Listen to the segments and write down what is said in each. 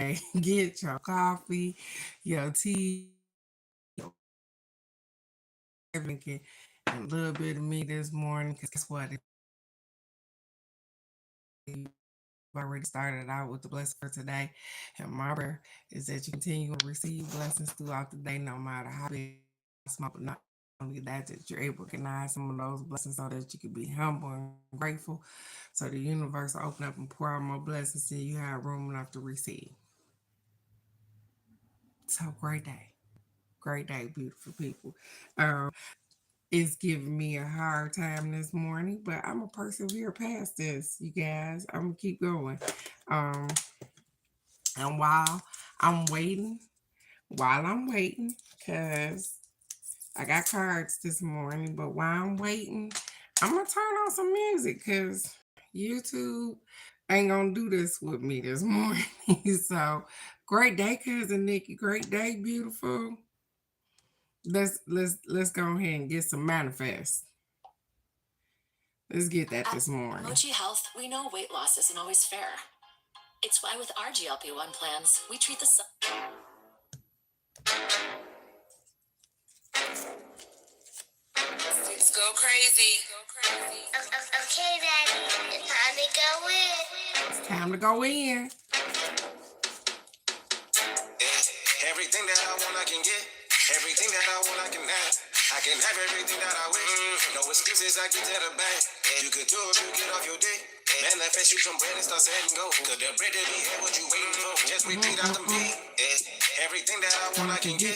day. Get your coffee, your tea, drinking, and a little bit of me this morning. Because guess what? I've already started out with the blessing for today. And my prayer is that you continue to receive blessings throughout the day, no matter how big or small, but not only that you're able to recognize some of those blessings so that you can be humble and grateful. So the universe will open up and pour out more blessings so you have room enough to receive. So great day, beautiful people. It's giving me a hard time this morning, but I'm gonna persevere past this, you guys. I'm gonna keep going. Um, and while I'm waiting, cause I got cards this morning, but while I'm waiting, I'm gonna turn on some music, cause YouTube ain't gonna do this with me this morning. So, great day, cousin Nikki. Great day, beautiful. Let's go ahead and get some manifest. Let's get that this morning. Mochi Health, we know weight loss isn't always fair. It's why with our GLP-1 plans, we treat the Let's go crazy. Okay, Daddy, it's time to go in. It's time to go in. Everything that I want, I can get. Everything that I want, I can have. I can have everything that I wish. No excuses, I get to the bank. You could do it, you get off your dick. Manifest you some bread and start setting go. Cause the bread to be here, what you waiting for? Just repeat after me. Everything that I want, I can get.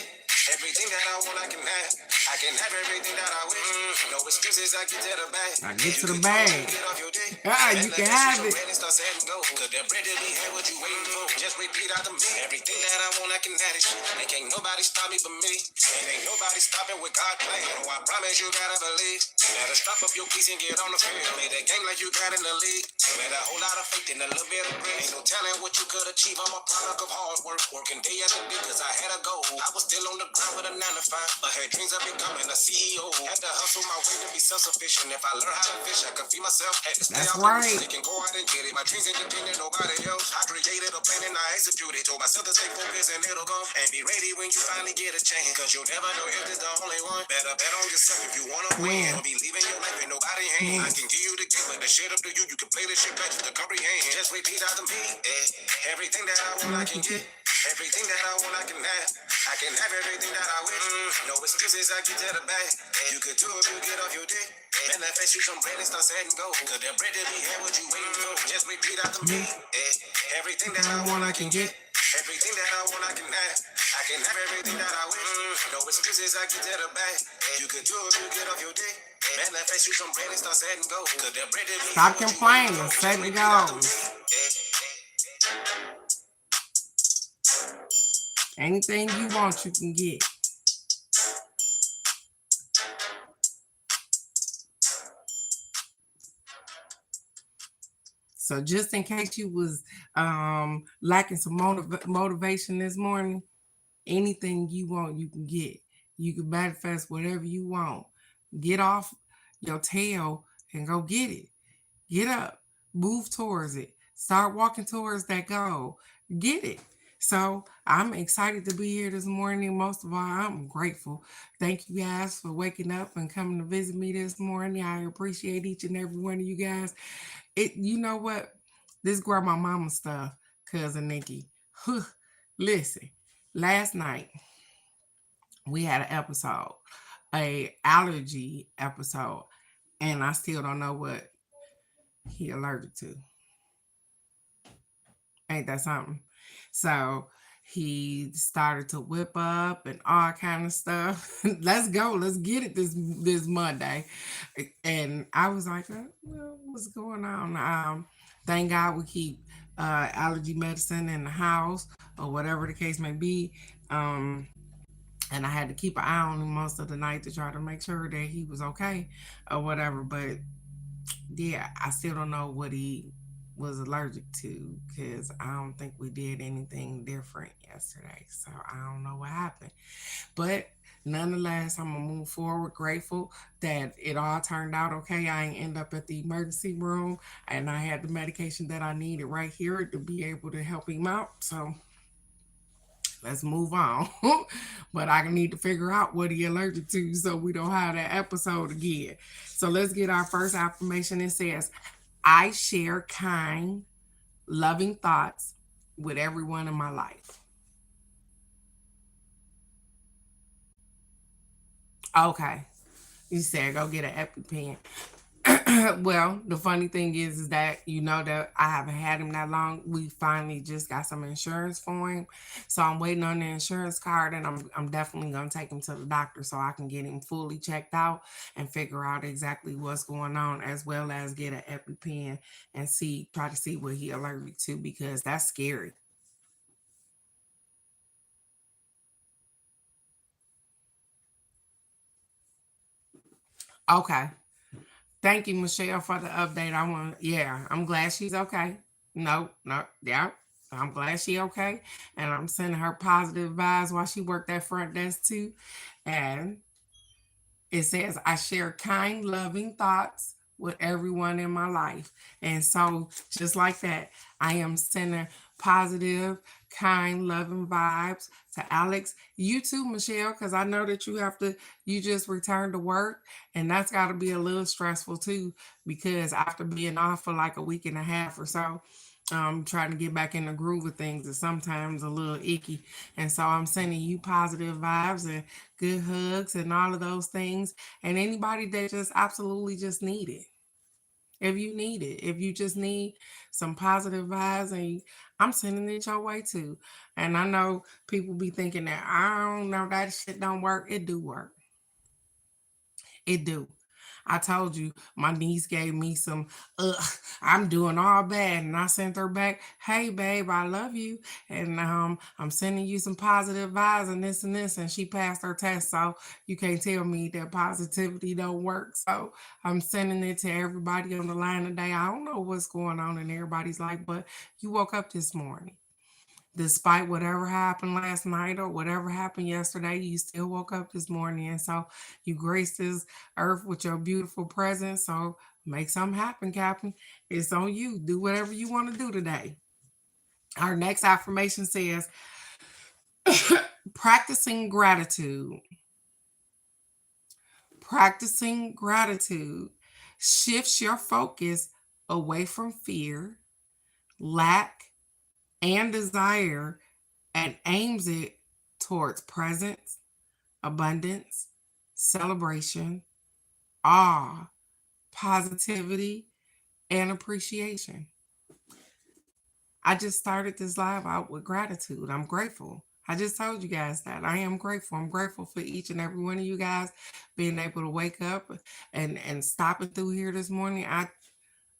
Everything that I want, I can have. I can have everything that I wish. No excuses, I get to the bank. I get to the bag. Get off your dick. You can have it. And start setting go. Cause the bread to be here, what you waiting for? Just repeat after me. Everything that I want, I can have it. And can't nobody stop me but me. And ain't nobody stopping with God playing. Oh, I promise you gotta believe. Better stop up your piece and get on the field. Play the game like you got in the league. Better a whole lot of faith and a little bit of grace. Ain't no telling what you could achieve. I'm a product of hard work. Working day after day cause I had a goal. I was still on the ground with a 9 to 5. But had dreams of becoming a CEO. Had to hustle my way to be self-sufficient. If I learn how to fish, I can feed myself. Had to stay That's out right. the music and go out and get it. My dreams independent, nobody else. I created a plan and I executed. Told myself to stay focused and it'll come. And be ready when you finally get a chance. Cause you'll never know if it's the only one. Better bet on yourself if you wanna win. Don't be leaving your life in nobody's hands. I can give you the game, but the shit up to you. You can play the shit back to comprehend. Just repeat after me. Everything that I want, I can get. Everything that I want, I can have. I can have everything that I wish. No excuses, I get to the bag. You could do it, you get off your dick. Manifest you some bread and start setting go. Cause the bread to be here, what you waiting for? Just repeat after me. Everything that I want, I can get. Everything that I want, I can have. I can have everything that I wish. No excuses, I get to the bag. You could do it, you get off your dick. Manifest you some bread and start setting go. Cause the bread to be here, Stop what you waiting complaining. for? Set Just it repeat after goes. me. Anything you want, you can get. So just in case you was lacking some motivation this morning, anything you want, you can get. You can manifest whatever you want. Get off your tail and go get it. Get up, move towards it, start walking towards that goal. Get it. So I'm excited to be here this morning. Most of all, I'm grateful. Thank you guys for waking up and coming to visit me this morning. I appreciate each and every one of you guys. You know what? This grandma mama stuff, cousin Nikki. Listen, last night we had an episode, a allergy episode, and I still don't know what he allergic to. Ain't that something? So he started to whip up and all kind of stuff. Let's go. Let's get it this Monday. And I was like, well, what's going on? Thank God we keep allergy medicine in the house or whatever the case may be. And I had to keep an eye on him most of the night to try to make sure that he was okay or whatever. But yeah, I still don't know what he was allergic to because I don't think we did anything different yesterday. So I don't know what happened. But nonetheless, I'm gonna move forward. Grateful that it all turned out okay. I ain't end up at the emergency room and I had the medication that I needed right here to be able to help him out. So Let's move on. But I need to figure out what he allergic to so we don't have that episode again. So let's get our first affirmation. It says, I share kind, loving thoughts with everyone in my life. Okay. You said go get an EpiPen. Well, the funny thing is that you know that I haven't had him that long. We finally just got some insurance for him, so I'm waiting on the insurance card, and I'm definitely gonna take him to the doctor so I can get him fully checked out and figure out exactly what's going on, as well as get an EpiPen and try to see what he allergic to, because that's scary. Okay. Thank you, Michelle, for the update. I'm glad she's okay. No, yeah. I'm glad she okay. And I'm sending her positive vibes while she worked that front desk too. And it says, I share kind, loving thoughts with everyone in my life. And so, just like that, I am sending positive, kind, loving vibes to Alex. You too, Michelle, because I know that you just returned to work, and that's got to be a little stressful too, because after being off for like a week and a half or so, trying to get back in the groove of things is sometimes a little icky. And so I'm sending you positive vibes and good hugs and all of those things. And anybody that just absolutely just need it. If you need it, if you just need some positive vibes, I'm sending it your way too. And I know people be thinking that I don't know, that shit don't work. It do work. It do. I told you my niece gave me some I'm doing all bad, and I sent her back, hey babe, I love you, and I'm sending you some positive vibes and this, and she passed her test. So you can't tell me that positivity don't work. So I'm sending it to everybody on the line today. I don't know what's going on in everybody's life, but you woke up this morning. Despite whatever happened last night or whatever happened yesterday, you still woke up this morning. And so you graced this earth with your beautiful presence. So make something happen, Captain. It's on you. Do whatever you want to do today. Our next affirmation says, practicing gratitude. Practicing gratitude shifts your focus away from fear, lack, and desire, and aims it towards presence, abundance, celebration, awe, positivity, and appreciation. I just started this live out with gratitude. I'm grateful. I just told you guys that I am grateful. I'm grateful for each and every one of you guys being able to wake up and stopping through here this morning. I'm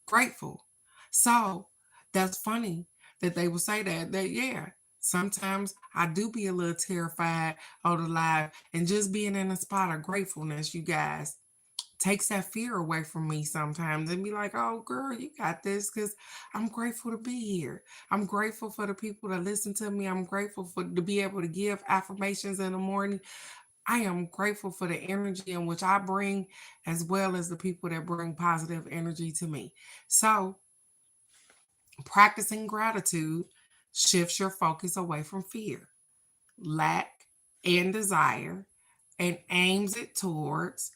grateful. So that's funny that they will say that yeah, sometimes I do be a little terrified of the live, and just being in a spot of gratefulness, you guys, takes that fear away from me sometimes, and be like, oh girl, you got this, because I'm grateful to be here. I'm grateful for the people that listen to me. I'm grateful to be able to give affirmations in the morning. I am grateful for the energy in which I bring, as well as the people that bring positive energy to me. So practicing gratitude shifts your focus away from fear, lack, and desire, and aims it towards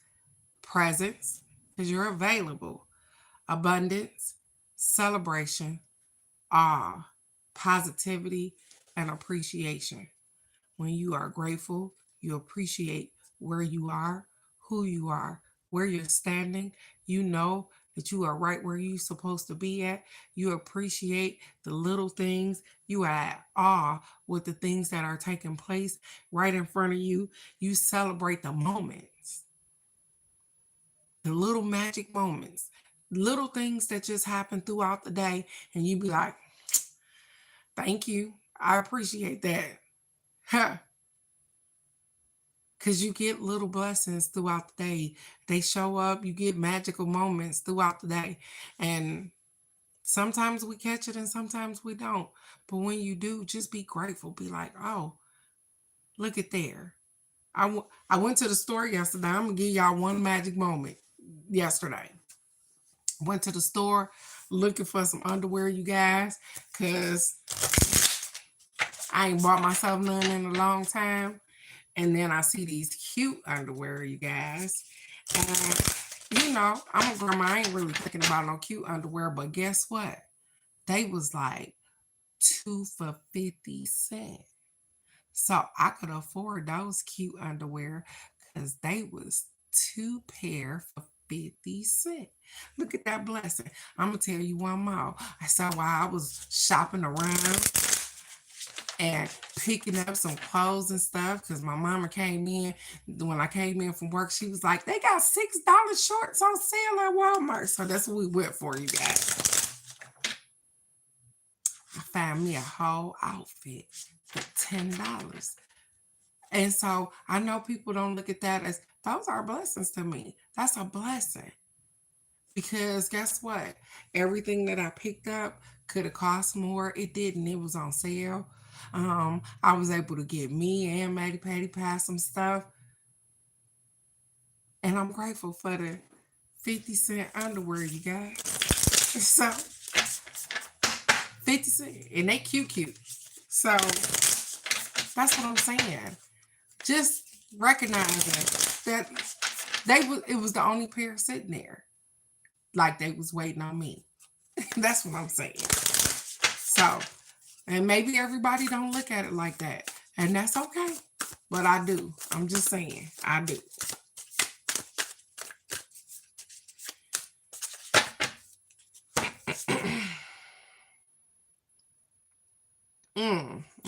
presence, because you're available, abundance, celebration, awe, positivity, and appreciation. When you are grateful, you appreciate where you are, who you are, where you're standing. You know that you are right where you're supposed to be at. You appreciate the little things. You are at awe with the things that are taking place right in front of you. You celebrate the moments, the little magic moments, little things that just happen throughout the day. And you be like, thank you. I appreciate that. Because you get little blessings throughout the day. They show up, you get magical moments throughout the day. And sometimes we catch it and sometimes we don't. But when you do, just be grateful. Be like, oh, look at there. I went to the store yesterday. I'm going to give y'all one magic moment yesterday. Went to the store looking for some underwear, you guys, because I ain't bought myself none in a long time. And then I see these cute underwear, you guys. And you know, I'm a grandma. I ain't really thinking about no cute underwear, but guess what? They was like 2 for 50 cents. So I could afford those cute underwear because they was 2 pair for 50 cents. Look at that blessing. I'm gonna tell you one more. I saw while I was shopping around and picking up some clothes and stuff because my mama came in. When I came in from work, she was like, they got $6 shorts on sale at Walmart. So that's what we went for, you guys. I found me a whole outfit for $10. And so I know people don't look at that as those are blessings to me. That's a blessing. Because guess what? Everything that I picked up could have cost more. It didn't. It was on sale. I was able to get me and Maddie Patty Pie some stuff. And I'm grateful for the 50-cent underwear, you guys. So 50 cents. And they cute. So that's what I'm saying. Just recognizing that it was the only pair sitting there. Like they was waiting on me. That's what I'm saying. So, and maybe everybody don't look at it like that. And that's okay. But I do. I'm just saying. I do.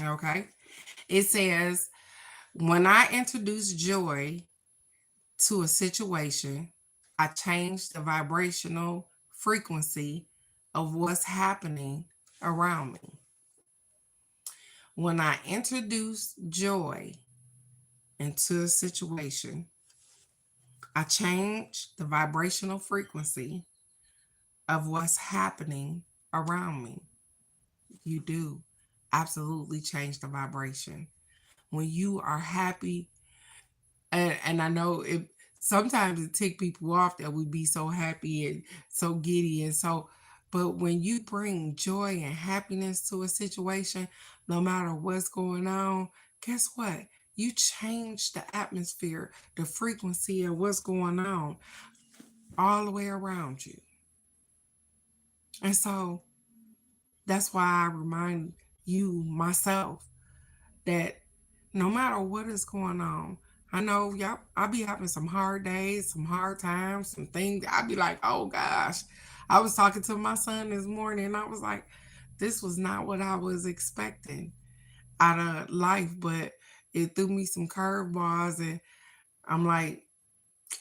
Okay. It says, when I introduce joy to a situation, I change the vibrational frequency of what's happening around me. When I introduce joy into a situation, I change the vibrational frequency of what's happening around me. You do absolutely change the vibration. When you are happy, and I know it sometimes it tick people off that we be so happy and so giddy and so, but when you bring joy and happiness to a situation, no matter what's going on, guess what? You change the atmosphere, the frequency of what's going on all the way around you. And so that's why I remind you, myself, that no matter what is going on, I know y'all, I'll be having some hard days, some hard times, some things. I'll be like, oh gosh. I was talking to my son this morning and I was like, this was not what I was expecting out of life, but it threw me some curveballs and I'm like,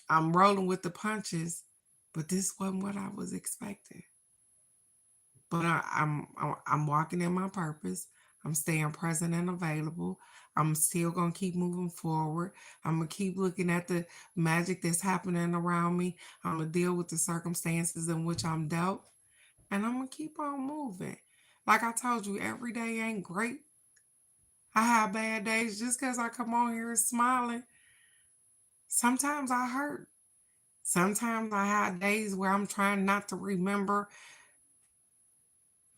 I'm rolling with the punches, but this wasn't what I was expecting. But I'm walking in my purpose. I'm staying present and available. I'm still going to keep moving forward. I'm going to keep looking at the magic that's happening around me. I'm going to deal with the circumstances in which I'm dealt. And I'm going to keep on moving. Like I told you, every day ain't great. I have bad days just because I come on here smiling. Sometimes I hurt. Sometimes I have days where I'm trying not to remember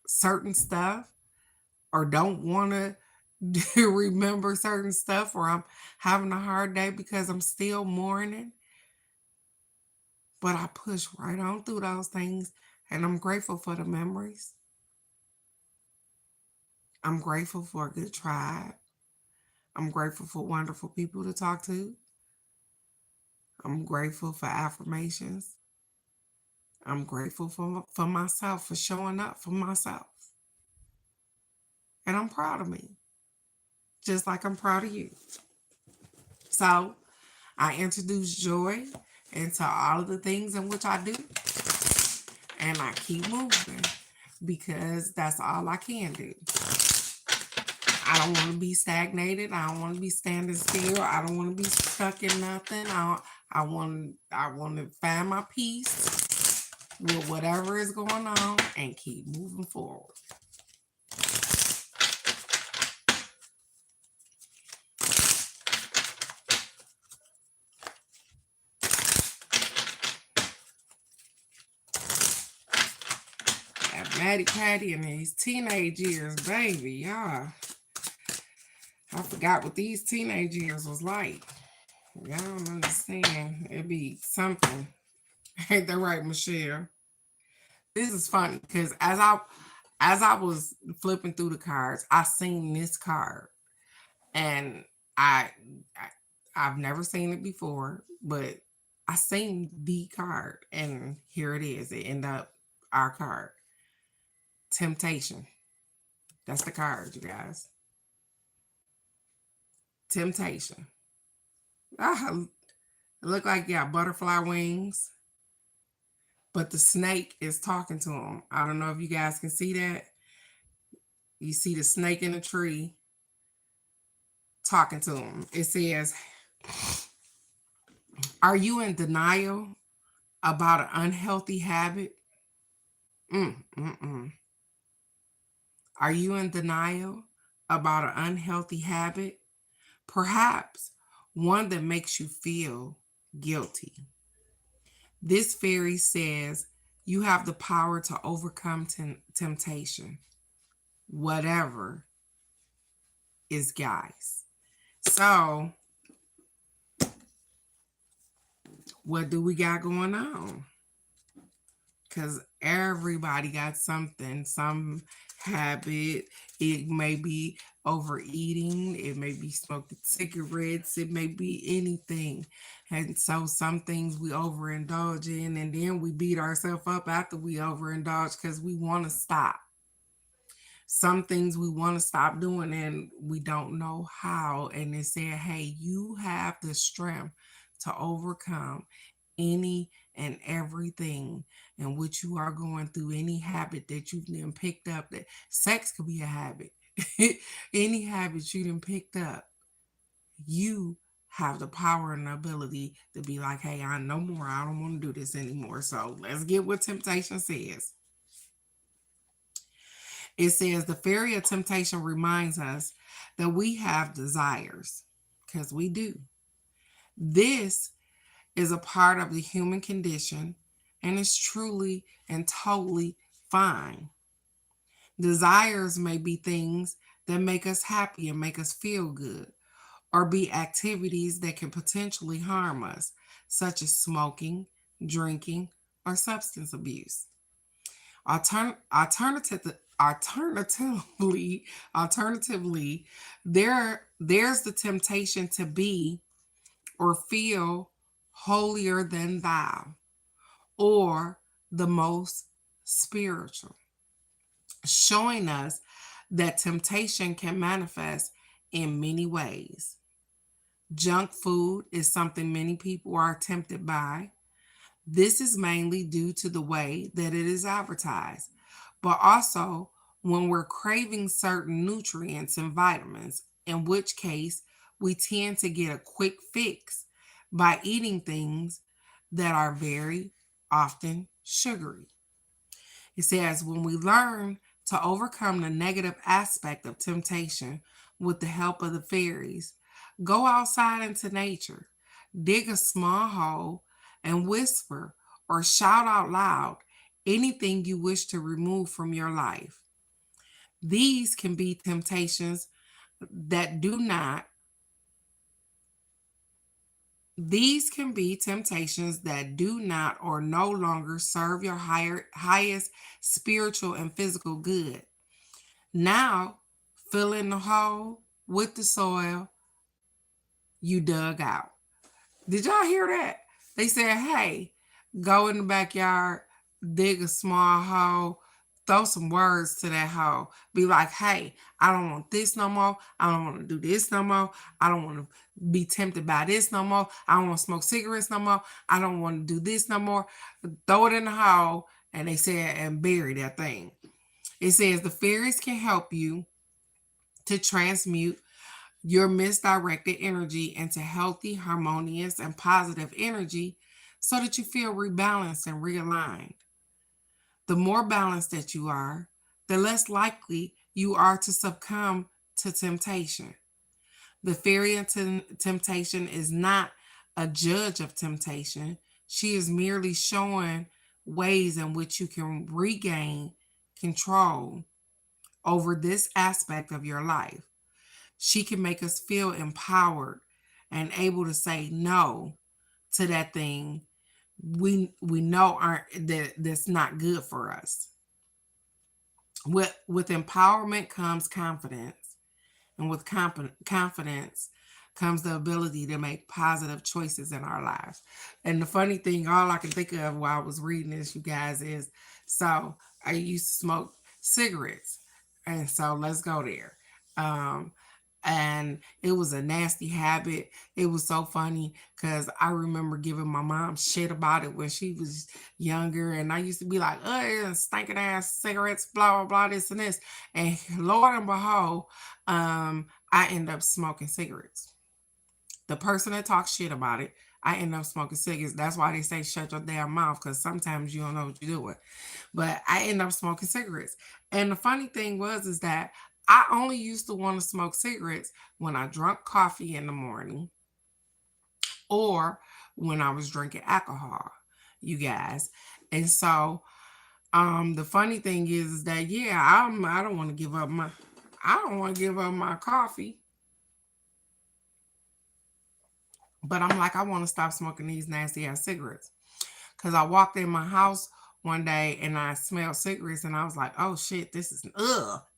certain stuff or don't want to remember certain stuff, or I'm having a hard day because I'm still mourning. But I push right on through those things, and I'm grateful for the memories. I'm grateful for a good tribe. I'm grateful for wonderful people to talk to. I'm grateful for affirmations. I'm grateful for myself, for showing up for myself. And I'm proud of me, just like I'm proud of you. So I introduce joy into all of the things in which I do. And I keep moving because that's all I can do. I don't want to be stagnated. I don't want to be standing still. I don't want to be stuck in nothing. I want to find my peace with whatever is going on and keep moving forward. Maddie Patty in these teenage years, baby, y'all. I forgot what these teenage years was like. Y'all don't understand. It'd be something. Ain't that right, Michelle? This is funny because as I was flipping through the cards, I seen this card, and I, I I've never seen it before, but I seen the card, and here it is. It ended up our card, temptation. That's the card, you guys. Temptation. Ah, it look like you got butterfly wings, but the snake is talking to him. I don't know if you guys can see that. You see the snake in the tree talking to him. It says, "Are you in denial about an unhealthy habit? Mm, mm, mm. Are you in denial about an unhealthy habit? Perhaps one that makes you feel guilty. This fairy says you have the power to overcome temptation, whatever is, guys. So, what do we got going on? Because everybody got something, some habit. It may be overeating, it may be smoking cigarettes, it may be anything. And so some things we overindulge in, and then we beat ourselves up after we overindulge because we want to stop. Some things we want to stop doing and we don't know how. And they said, hey, you have the strength to overcome any and everything in which you are going through, any habit that you've then picked up. That sex could be a habit. Any habit you done picked up, you have the power and the ability to be like, hey, I no more. I don't want to do this anymore. So let's get what temptation says. It says the fairy of temptation reminds us that we have desires, because we do. This is a part of the human condition and is truly and totally fine. Desires may be things that make us happy and make us feel good, or be activities that can potentially harm us, such as smoking, drinking, or substance abuse. Alternatively, there's the temptation to be or feel holier than thou, or the most spiritual, showing us that temptation can manifest in many ways. Junk food is something many people are tempted by. This is mainly due to the way that it is advertised, but also when we're craving certain nutrients and vitamins, in which case we tend to get a quick fix by eating things that are very often sugary. It says, when we learn to overcome the negative aspect of temptation with the help of the fairies, go outside into nature, dig a small hole, and whisper or shout out loud anything you wish to remove from your life. These can be temptations that do not These can be temptations that do not or no longer serve your highest spiritual and physical good. Now, fill in the hole with the soil you dug out. Did y'all hear that? They said, hey, go in the backyard, dig a small hole, throw some words to that hole. Be like, hey, I don't want this no more. I don't want to do this no more. I don't want to be tempted by this no more. I don't want to smoke cigarettes no more. I don't want to do this no more. Throw it in the hole, and they said, and bury that thing. It says the fairies can help you to transmute your misdirected energy into healthy, harmonious, and positive energy so that you feel rebalanced and realigned. The more balanced that you are, the less likely you are to succumb to temptation. The fairy of temptation is not a judge of temptation. She is merely showing ways in which you can regain control over this aspect of your life. she can make us feel empowered and able to say no to that thing we know aren't that's not good for us. With empowerment comes confidence, and with confidence comes the ability to make positive choices in our lives. And the funny thing, all I can think of while I was reading this, you guys, is so I used to smoke cigarettes. And so let's go there. Um, and it was a nasty habit. It was so funny because I remember giving my mom shit about it when she was younger, and I used to be like, "Oh, stinking ass cigarettes, blah blah blah, this and this." And Lord and behold, I end up smoking cigarettes. The person that talks shit about it, I end up smoking cigarettes. That's why they say shut your damn mouth, because sometimes you don't know what you're doing. But I end up smoking cigarettes. And the funny thing was is that I only used to want to smoke cigarettes when I drank coffee in the morning or when I was drinking alcohol, you guys. And so the funny thing is that yeah, I don't want to give up my coffee. But I'm like, I want to stop smoking these nasty ass cigarettes. Because I walked in my house one day and I smelled cigarettes and I was like, oh shit, this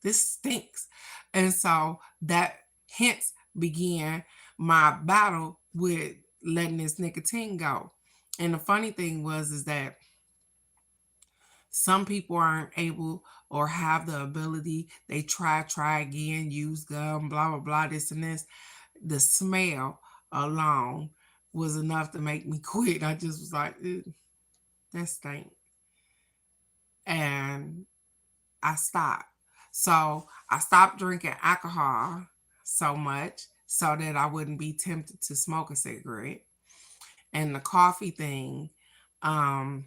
stinks. And so that hence began my battle with letting this nicotine go. And the funny thing was is that some people aren't able or have the ability. They try again, use gum, blah, blah, blah, this and this. The smell alone was enough to make me quit. I just was like, that stink. And I stopped. So I stopped drinking alcohol so much so that I wouldn't be tempted to smoke a cigarette. And the coffee thing, I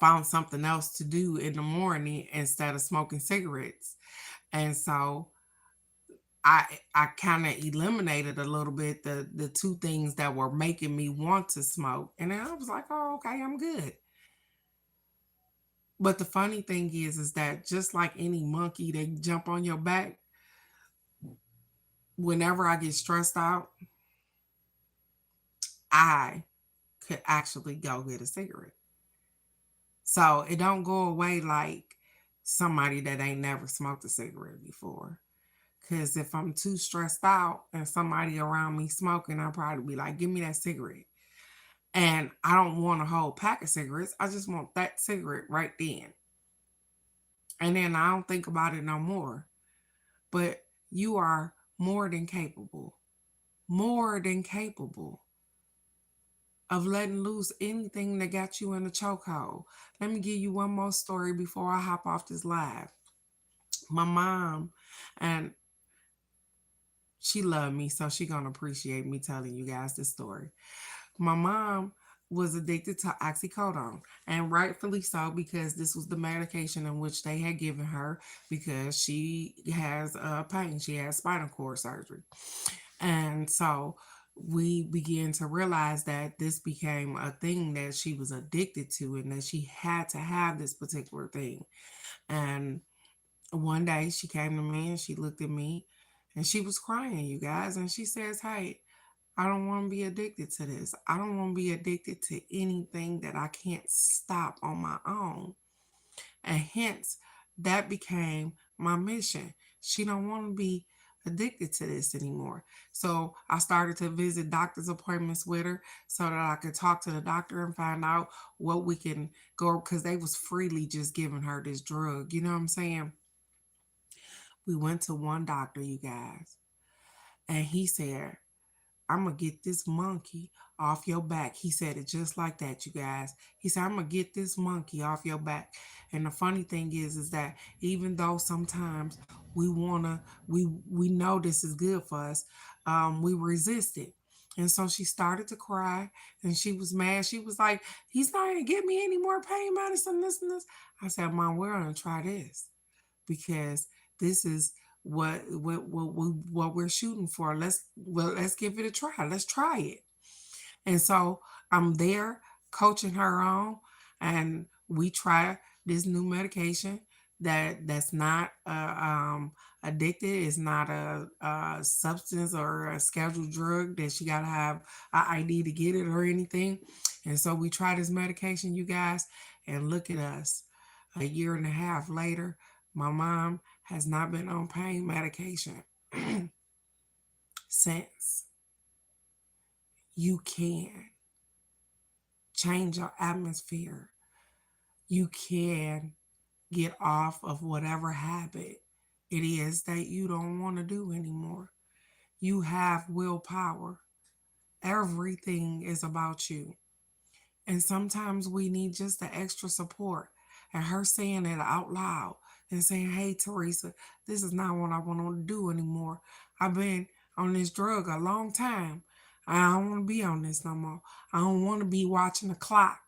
found something else to do in the morning instead of smoking cigarettes. And so I kind of eliminated a little bit the two things that were making me want to smoke. And then I was like, oh, okay, I'm good. But the funny thing is that just like any monkey that jump on your back, whenever I get stressed out, I could actually go get a cigarette. So it don't go away like somebody that ain't never smoked a cigarette before. Because if I'm too stressed out and somebody around me smoking, I'll probably be like, give me that cigarette. And I don't want a whole pack of cigarettes. I just want that cigarette right then. And then I don't think about it no more. But you are more than capable of letting loose anything that got you in a chokehold. Let me give you one more story before I hop off this live. My mom, and she loved me, so she gonna appreciate me telling you guys this story. My mom was addicted to oxycodone, and rightfully so, because this was the medication in which they had given her because she has pain. She has spinal cord surgery. And so we began to realize that this became a thing that she was addicted to and that she had to have this particular thing. And one day she came to me and she looked at me and she was crying, you guys. And she says, hey, I don't want to be addicted to this. I don't want to be addicted to anything that I can't stop on my own. And hence, that became my mission. She don't want to be addicted to this anymore. So I started to visit doctor's appointments with her so that I could talk to the doctor and find out what we can go, because they was freely just giving her this drug. You know what I'm saying? We went to one doctor, you guys, and he said, I'm gonna get this monkey off your back. He said it just like that, you guys. He said, I'm gonna get this monkey off your back. And the funny thing is that even though sometimes we know this is good for us, we resist it. And so she started to cry and she was mad. She was like, he's not gonna give me any more pain medicine, this and this. I said, Mom, we're gonna try this because this is what we're shooting for. Let's give it a try. Let's try it. And so I'm there coaching her on, and we try this new medication that's not addicted, is not a substance or a scheduled drug that she got to have an ID to get it or anything. And so we try this medication, you guys, and look at us. A year and a half later, my mom has not been on pain medication since. You can change your atmosphere. You can get off of whatever habit it is that you don't want to do anymore. You have willpower. Everything is about you. And sometimes we need just the extra support. And her saying it out loud and saying, hey, Teresa, this is not what I want to do anymore. I've been on this drug a long time. I don't want to be on this no more. I don't want to be watching the clock.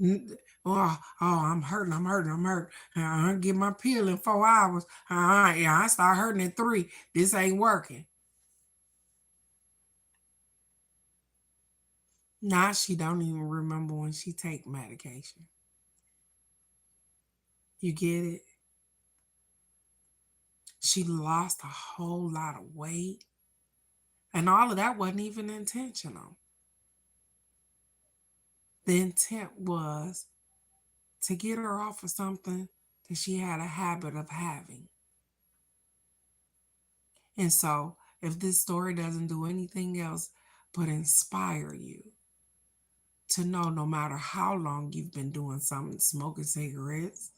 I'm hurting, I'm hurting, I'm hurting. I get my pill in 4 hours. Yeah, I start hurting in 3. This ain't working. Now she don't even remember when she take medication. You get it? She lost a whole lot of weight. And all of that wasn't even intentional. The intent was to get her off of something that she had a habit of having. And so, if this story doesn't do anything else but inspire you to know no matter how long you've been doing something, smoking cigarettes,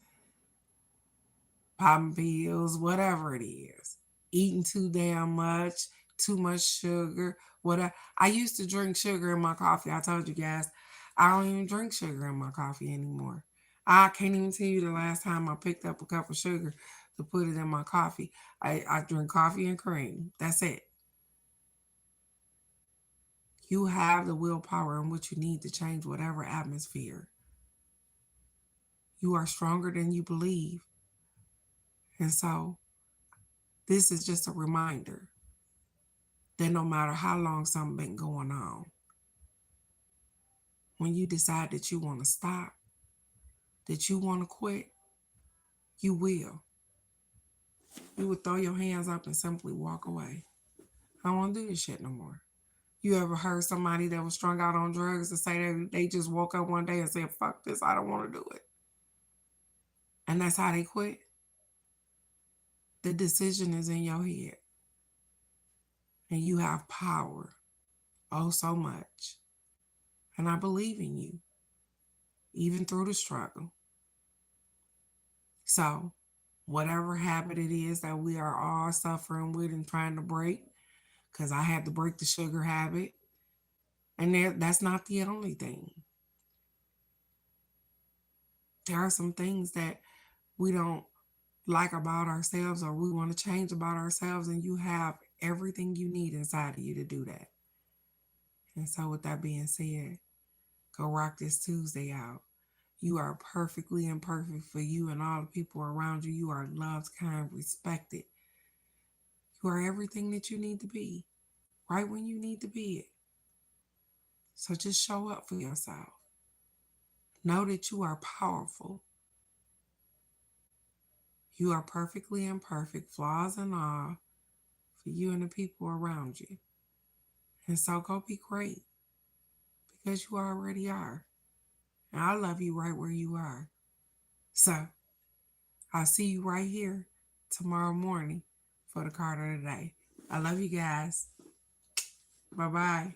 popping pills, whatever it is, eating too damn much, too much sugar, whatever. I used to drink sugar in my coffee. I told you guys, I don't even drink sugar in my coffee anymore. I can't even tell you the last time I picked up a cup of sugar to put it in my coffee. I drink coffee and cream. That's it. You have the willpower and what you need to change whatever atmosphere. You are stronger than you believe. And so, this is just a reminder that no matter how long something been going on, when you decide that you want to stop, that you want to quit, you will. You would throw your hands up and simply walk away. I don't want to do this shit no more. You ever heard somebody that was strung out on drugs to say that they just woke up one day and said, fuck this, I don't want to do it. And that's how they quit? The decision is in your head. And you have power. Oh, so much. And I believe in you, even through the struggle. So, whatever habit it is that we are all suffering with and trying to break, because I had to break the sugar habit, and that's not the only thing. There are some things that we don't like about ourselves or we want to change about ourselves, and you have everything you need inside of you to do that. And so with that being said, go rock this Tuesday out. You are perfectly imperfect for you and all the people around you. You are loved, kind, respected. You are everything that you need to be, right when you need to be it. So just show up for yourself. Know that you are powerful. You are perfectly imperfect, flaws and all, for you and the people around you. And so go be great, because you already are. And I love you right where you are. So I'll see you right here tomorrow morning for the card of the day. I love you guys. Bye-bye.